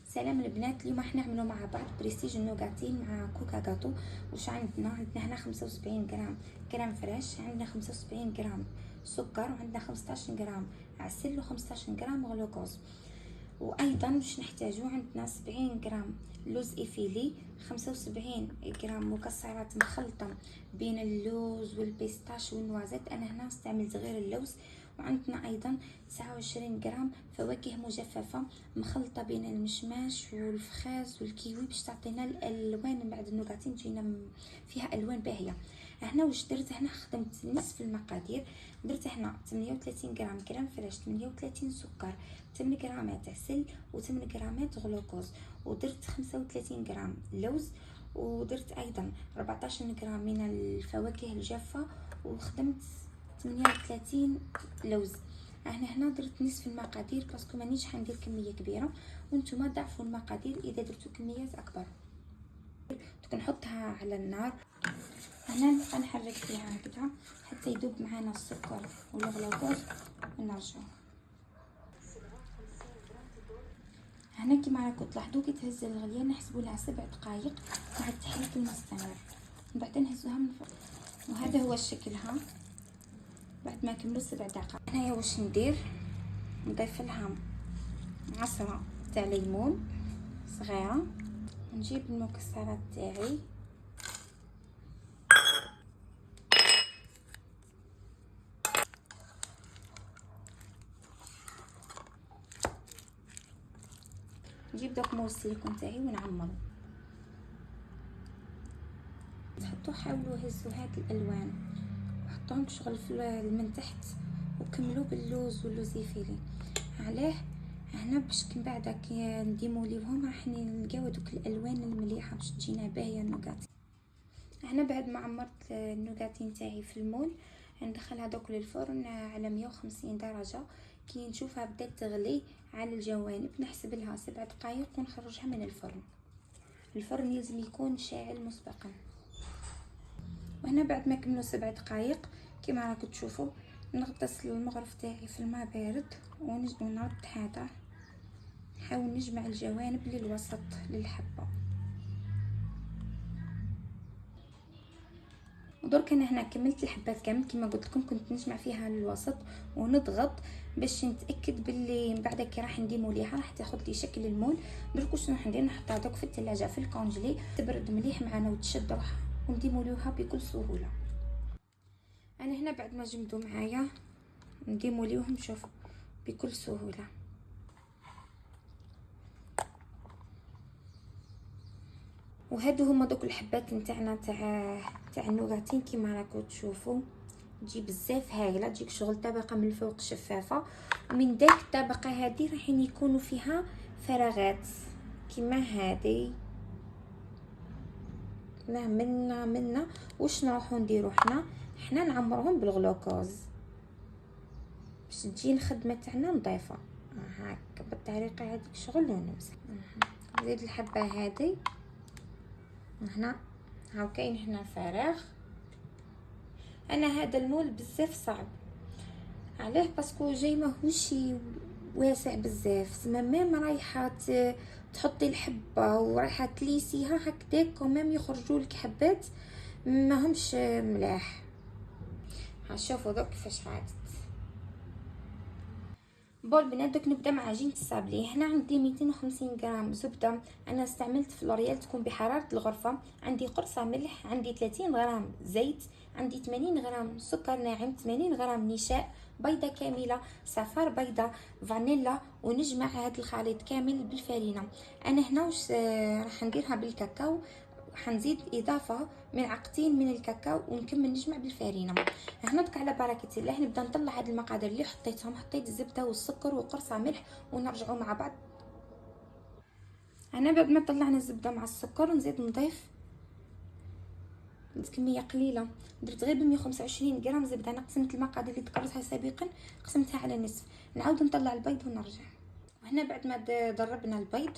سلام البنات، اليوم راح نعملوا مع بعض بريستيج النوغاتي مع كوكا جاتو. واش عندنا هنا 75 غرام كريم فريش، عندنا 75 غرام سكر، وعندنا 15 غرام عسل و15 غرام غلوكوز. وايضا واش نحتاجو، عندنا 70 غرام لوز افيلي، 75 غرام مكسرات مخلطه بين اللوز والبيستاش والنوازيت، انا هنا استعملت غير اللوز. وعندنا ايضا 29 غرام فواكه مجففه مخلطه بين المشماش والفخاز والكيوي باش تعطينا الالوان بعد النوغاتي تجينا فيها الوان باهيه. هنا واش درت، هنا خدمت نصف المقادير. درت هنا 38 غرام كريم فريش، 38 سكر، 8 غرامات عسل و8 غرامات غلوكوز، ودرت 35 غرام لوز، ودرت ايضا 14 غرام من الفواكه الجافه، وخدمت 38 لوز. هنا درت نصف المقادير باسكو مانيش حندير كميه كبيره، وانتم ضعفوا المقادير اذا درتوا كميات اكبر. نحطها على النار. هنا نبقى نحرك فيها هكذا حتى يذوب معنا السكر والغلوكوز ونرجعو. هنا كيما راكم تلاحظوا كي تهز الغليه نحسبوا لها 7 دقائق مع التحريك المستمر، من بعد نهزوها من فوق. وهذا هو شكلها بعد ما كملوا 7 دقائق. هنايا واش ندير، نضيف لها عصره تاع ليمون صغيره، نجيب المكسرات تاعي نجيب دوك مول السيليكون تاعي ونعمرو. تحطوا حاولوا هزوا هاد الالوان وحطوهم شغل في من تحت، وكملوا باللوز واللوزيفيلي. علاه هنا باش من بعد كي نديموليوهم راح نلقاو دوك الالوان المليحه باش تجينا باهيه النوغاتي. هنا بعد ما عمرت النوغاتي نتاعي في المول ندخلها دوك للفرن على 150 درجه. كي نشوفها بدات تغلي على الجوانب نحسب لها 7 دقائق ونخرجها من الفرن. الفرن لازم يكون شاعل مسبقا. وهنا بعد ما كملوا 7 دقائق كما راكم تشوفوا نغطس المغرف تاعي في الماء بارد ونرد هذا، نحاول نجمع الجوانب للوسط للحبه. ودرك انا هنا كملت الحبات كامل كما قلت لكم، كنت نجمع فيها للوسط ونضغط باش نتاكد باللي من بعد كي راح نديموليها راح تاخذ لي شكل المول. درك واش راح ندير، نحطها دوك في الثلاجه في الكونجلي تبرد مليح معنا وتشد روحها ونديموليوها بكل سهوله. انا هنا بعد ما جمدوا معايا نديموليوهم شوف بكل سهوله. وهادو هما دوك الحبات نتاعنا تاع النوغاتين كيما راكم تشوفوا، تجي بزاف هايله، تجيك شغل طبقه من الفوق شفافه، ومن داك الطبقه هذه راح يكونوا فيها فراغات كيما هذه. لا منا واش نروحوا نديروا حنا نعمرهم بالغلوكوز باش تجي الخدمه تاعنا نظيفه هكا بالطريقه هذيك شغل ونمسح. نزيد الحبه هذه هنا، هاو كاين هنا فراغ. انا هذا المول بزاف صعب علاه باسكو جاي ماهوش واسع بزاف، سما ميم رايحه تحطي الحبه ورايحه تليسيها هكذاك كوميم يخرجوا لك حبات ماهمش ملاح. هشوفوا دوك كيفاش عادت. بول بنات دوك نبدا مع عجينه الصابلي. هنا عندي 250 غرام زبده، انا استعملت فلوريال تكون بحراره الغرفه. عندي قرصه ملح، عندي 30 غرام زيت، عندي 80 غرام سكر ناعم، 80 غرام نشاء، بيضه كامله، صفار بيضه، فانيلا. ونجمع هذا الخليط كامل بالفارينه. انا هنا واش راح نديرها بالكاكاو، حنزيد اضافه ملعقتين من الكاكاو ونكمل نجمع بالفارينه. هنا دوك على بركه الله نبدا نطلع هاد المقادير اللي حطيتهم. حطيت الزبده والسكر وقرصه ملح ونرجعوا مع بعض. انا بعد ما طلعنا الزبده مع السكر نزيد نضيف كميه قليله، درت غير 125 غرام زبده. انا قسمت المقادير اللي ذكرتها سابقا قسمتها على نصف. نعاود نطلع البيض ونرجع. وهنا بعد ما ضربنا البيض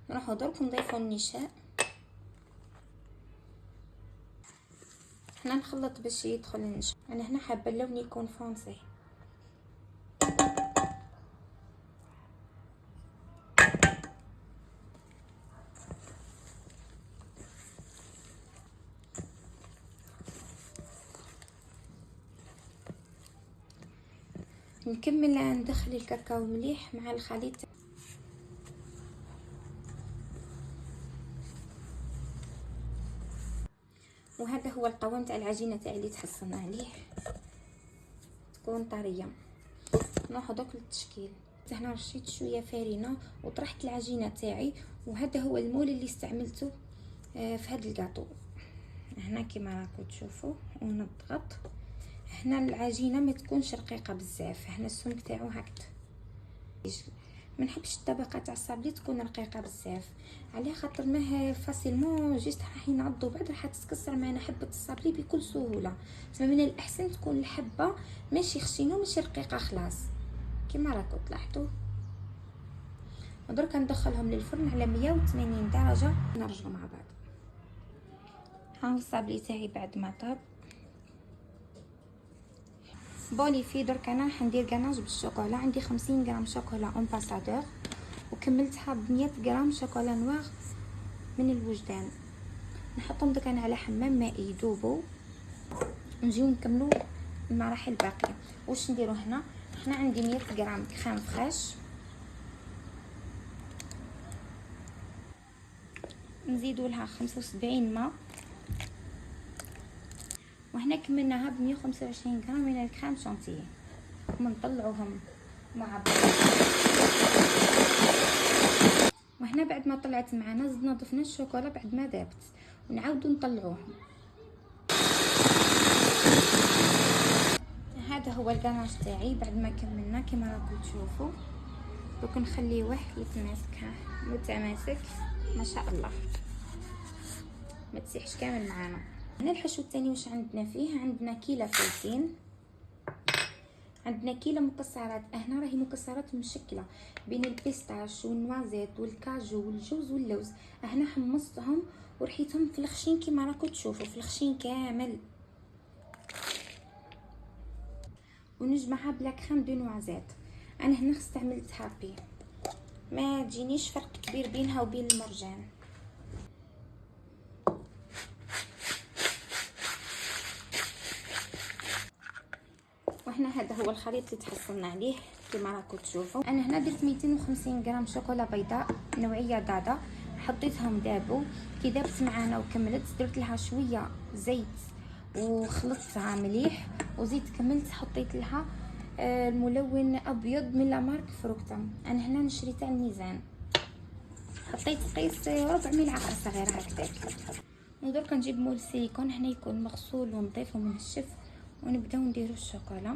نروحوا درك نضيفوا النشاء. هنا نخلط باش يدخل النشا. انا هنا حابه اللون يكون فونسي. نكمل ندخل الكاكاو مليح مع الخليط. وهذا هو القوام تاع العجينه تاعي اللي تحصلنا عليه، تكون طريه. ناخذ دوك التشكيل. هنا رشيت شويه فرينه وطرحت العجينه تاعي، وهذا هو المول اللي استعملته في هذا الكاطو. هنا كما راكم تشوفوا ونضغط. هنا العجينه ما تكونش رقيقه بزاف، هنا السمك تاعو هكذا. ما نحبش الطبقه تاع الصابلي تكون رقيقه بزاف، على خاطر ماه فاسيلمون جيست راح ينعضوا بعد راح تتكسر معنا حبه الصابلي بكل سهوله. من الاحسن تكون الحبه ماشي خشينه ماشي رقيقه خلاص كما راكم تلاحظوا. ودرك ندخلهم للفرن على 180 درجه. نرجعوا مع بعض. ها الصابلي تاعي بعد ما طاب. بولي فيه درك انا حندير غاناج بالشوكولا. عندي 50 غرام شوكولا امباسادور، وكملتها ب 100 غرام شوكولا نوار من الوجدان. نحطهم درك انا على حمام ماء يذوبوا، نجيو نكملوا المراحل الباقيه. واش نديرو هنا؟ هنا عندي 100 غرام كريم فريش، نزيدوا لها 75 ماء، وهنا كملناها ب 125 غرام من الكريم شانتيي. ونطلعوهم مع بعض. وهنا بعد ما طلعت معنا زدنا ضفنا الشوكولا بعد ما ذابت، ونعاودوا نطلعوهم. هذا هو الكناش تاعي بعد ما كملنا كما راكم تشوفوا. دوك نخليوه يتماسك. متماسك ما شاء الله، ما تسيحش كامل معانا. هنا الحشو الثاني واش عندنا فيه؟ عندنا كيلو فلفل، عندنا كيلو مكسرات. هنا راهي مكسرات مشكله بين البيستاش والنوازيت والكاجو والجوز واللوز. هنا حمصتهم ورحيتهم في الخشين كما راكم تشوفوا، في الخشين كامل. ونجمعها بلا كريم دو نوازيت. انا هنا استعملت هابي، ما تجينيش فرق كبير بينها وبين المرجان. وهنا هذا هو الخليط اللي تحصلنا عليه كما راكم تشوفوا. انا هنا درت 250 غرام شوكولا بيضاء نوعيه دادا، حطيتهم دابوا. كي دابت معانا وكملت درت لها شويه زيت وخلطتها مليح، وزيد كملت حطيت لها الملون ابيض من لا مارك فروكتم. انا هنا نشري تاع الميزان، حطيت قيس ربع ملعقه صغيره هكذاك. ودرك نجيب مول سيليكون هنا يكون مغسول ونظيف ومنشف، ونبداو نديرو الشوكولا.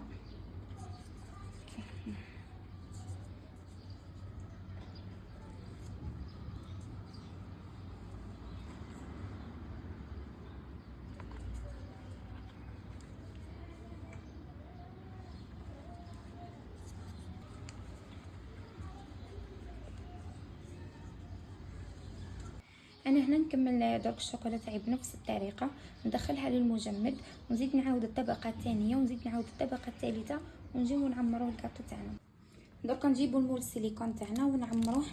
انا هنا نكمل درك الشوكولا تاعي بنفس الطريقه، ندخلها للمجمد ونزيد نعاود الطبقه الثانيه ونزيد نعاود الطبقه الثالثه، ونجيو نعمروه الكاطو تاعنا. درك نجيبو المول السيليكون تاعنا ونعمروه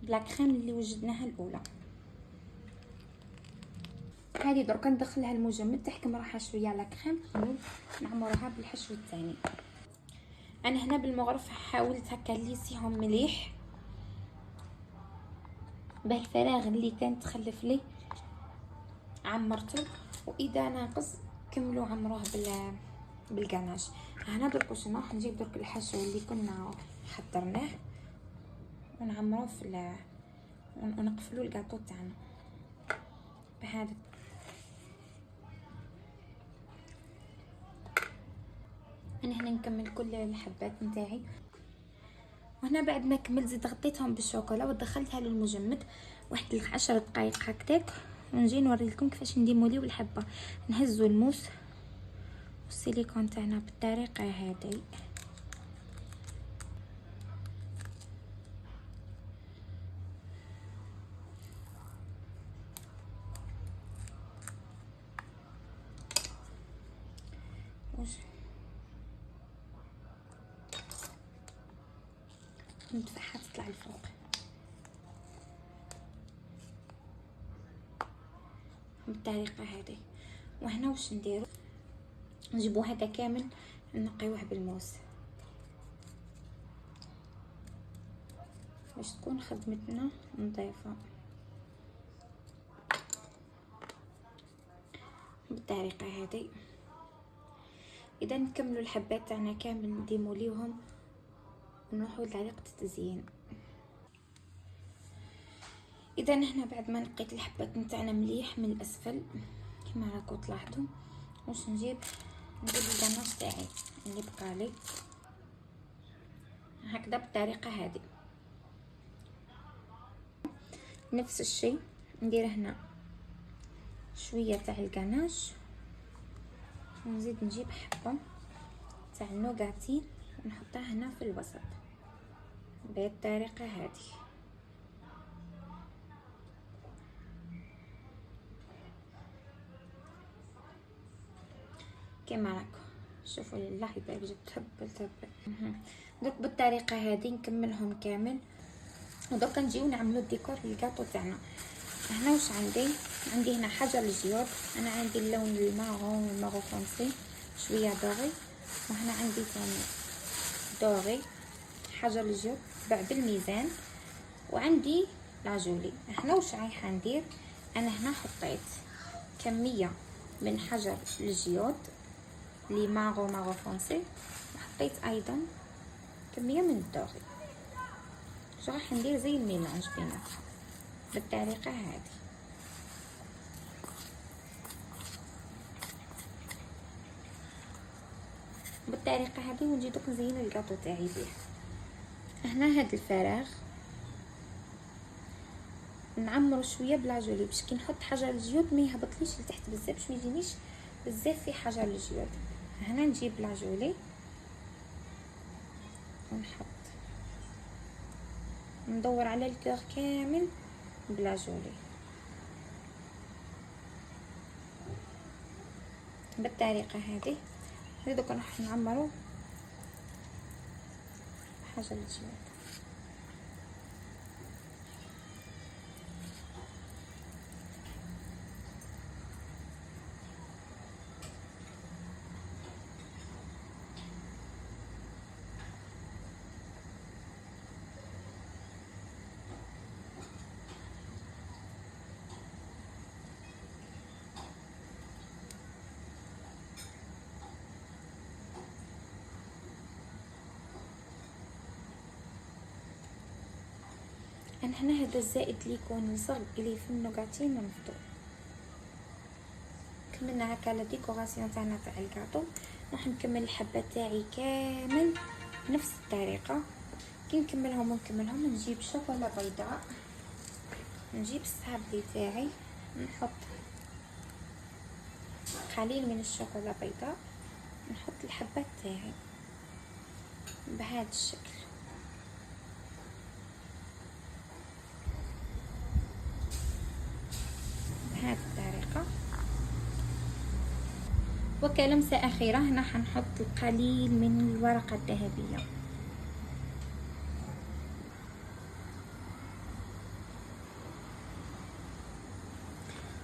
بلا كريم اللي وجدناها الاولى. هذه درك ندخلها المجمد تحكم راحه شويه على كريم، نعمروها بالحشو الثاني. انا هنا بالمغرف حاولت هكا ليسيهم مليح بالفراغ اللي كان تخلف لي عمرته، واذا ناقص كملوا عمروه بالكناش. هنا درك واش نجيب درك الحشو اللي كنا حضرناه ونعمروه في ونقفلوا الكاطو تاعنا بهذا. انا هنا نكمل كل الحبات نتاعي. وهنا بعد ما كملت زيد غطيتهم بالشوكولا ودخلتها للمجمد واحد 10 دقائق هكذاك، ونجي نوري لكم كيفاش نديموليو الحبه. نهزوا الموس والسيليكون تاعنا بالطريقه هذه. ندفعها تطلع الفوق. بالطريقه هذه. وهنا واش نديرو؟ نجيبو هذا كامل نقيوه بالموس. باش تكون خدمتنا نظيفه بالطريقه هذه. اذا نكملوا الحبات تاعنا كامل نديموليوهم ونروحوا لطريقه التزيين. اذا هنا بعد ما نقيت الحبات نتاعنا مليح من الاسفل كما راكم تلاحظوا، واش ندير الغناش تاعي اللي بقالي هكذا بالطريقه هذه. نفس الشيء ندير هنا شويه تاع الغناش، ونزيد نجيب حبه تاع النوغاتين ونحطها هنا في الوسط بالطريقه هذه. كما راكم شوفوا الله يبارك تهبل. دوك بالطريقه هذه نكملهم كامل. ودوك نجيو نعملوا الديكور للكاطو تاعنا. هنا واش عندي هنا حجر الجيود، انا عندي اللون المارون والمارون فونسي شويه دوري، وهنا عندي ثاني دوري حجر الجيود بعد الميزان، وعندي لاجولي. هنا واش رايحه ندير، انا هنا حطيت كميه من حجر الجيود لي مارون فونسي، وحطيت ايضا كميه من الدوري. راح ندير زي الميلانج بيناتهم بالطريقه هذه. بالطريقه هذه ونجي دوك نزين الكاطو تاعي بيه. هنا هاد الفراغ نعمرو شويه بلاجولي باش كي نحط حجر الجيود ما يهبطليش لتحت بزاف، باش ما يجينيش بزاف في حجر الجيود. هنا نجيب لاجولي ونحط، ندور على الكور كامل بلاجولي بالطريقه هذه. دوك راح نعمرو حجر الجيود. انا هنا هذا الزائد اللي يكون لصق اللي في النوغاتين نرفضو. كملنا هكا لا ديكوراسيون تاعنا تاع الكاطو. راح نكمل الحبات تاعي كامل بنفس الطريقه. كي نكملهم نجيب شوكولا بيضاء، نجيب الصابلي تاعي نحط قليل من الشوكولا بيضاء، نحط الحبات تاعي بهذا الشكل. بهذه الطريقه. وكلمسه اخيره هنا حنحط القليل من الورقه الذهبيه.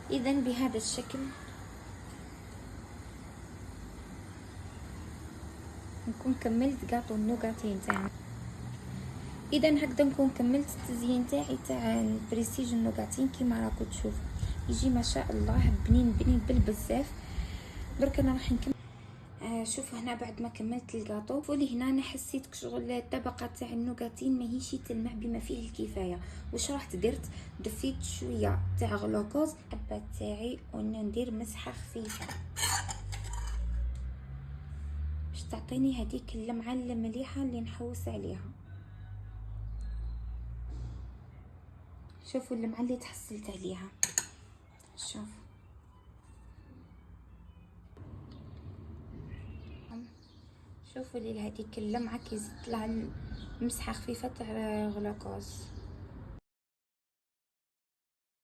اذا بهذا الشكل نكون كملت كاطو النوغاتين تاعنا. اذا هكذا نكون كملت التزيين تاعي تاع البريستيج النوغاتين كيما راكم تشوفوا، يجي ما شاء الله بنين بالبزاف. درك انا راح نكمل. شوفوا هنا بعد ما كملت الكاطو فولي هنا انا حسيت شغل الطبقه تاع النوغاتين ماهيش تلمع بما فيه الكفايه. واش رحت درت، ضفيت شويه تاع غلوكوز الحبات تاعي وندير مسحه خفيفه باش تعطيني هذيك اللمعه المليحه اللي نحوس عليها. شوفوا اللمعه اللي تحصلت عليها. شوفوا لي هذيك اللمعه كي زدت لها مسحه خفيفه تاع غلوكوز.